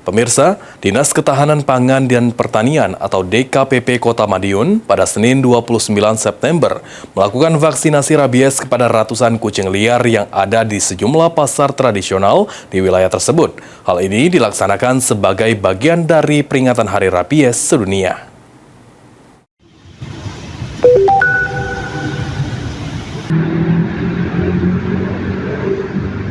Pemirsa, Dinas Ketahanan Pangan dan Pertanian atau DKPP Kota Madiun pada Senin 29 September melakukan vaksinasi rabies kepada ratusan kucing liar yang ada di sejumlah pasar tradisional di wilayah tersebut. Hal ini dilaksanakan sebagai bagian dari peringatan Hari Rabies Sedunia.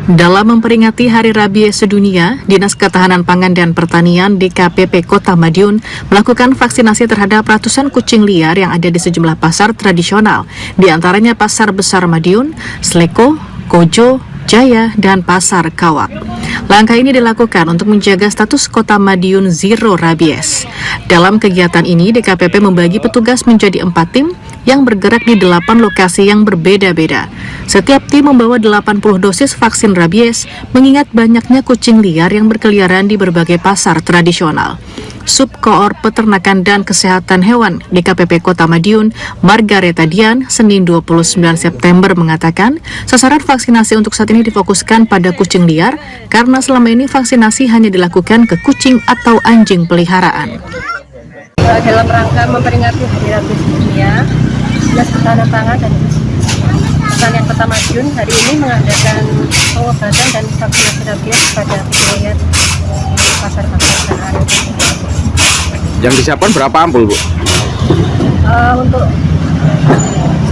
Dalam memperingati Hari Rabies Sedunia, Dinas Ketahanan Pangan dan Pertanian DKPP Kota Madiun melakukan vaksinasi terhadap ratusan kucing liar yang ada di sejumlah pasar tradisional, di antaranya Pasar Besar Madiun, Sleko, Kojo, Jaya, dan Pasar Kawak. Langkah ini dilakukan untuk menjaga status Kota Madiun Zero Rabies. Dalam kegiatan ini, DKPP membagi petugas menjadi 4 tim yang bergerak di 8 lokasi yang berbeda-beda. Setiap tim membawa 80 dosis vaksin rabies, mengingat banyaknya kucing liar yang berkeliaran di berbagai pasar tradisional. Subkoor Peternakan dan Kesehatan Hewan DKPP Kota Madiun, Margareta Dian, Senin 29 September mengatakan, sasaran vaksinasi untuk saat ini difokuskan pada kucing liar karena selama ini vaksinasi hanya dilakukan ke kucing atau anjing peliharaan. Dalam rangka memperingati Hari Rabies Sedunia, Dinas Ketahanan Pangan dan Pertanian Kota Madiun hari ini mengadakan pengobatan dan vaksinasi rabies pada kucing liar di pasar-pasar. Yang disiapkan berapa ampul, Bu? Untuk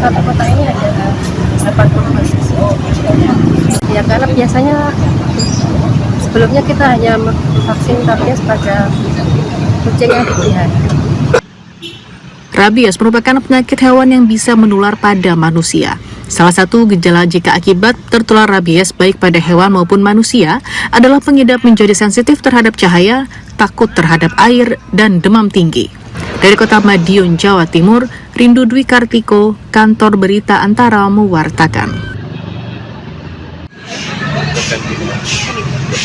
satu kota ini ada 80 dosis. Ya, karena biasanya sebelumnya kita hanya vaksin rabies pada kucing yang dipelihara. Rabies merupakan penyakit hewan yang bisa menular pada manusia. Salah satu gejala jika akibat tertular rabies baik pada hewan maupun manusia adalah pengidap menjadi sensitif terhadap cahaya, takut terhadap air, dan demam tinggi. Dari Kota Madiun, Jawa Timur, Rindu Dwi Kartiko, Kantor Berita Antara mewartakan.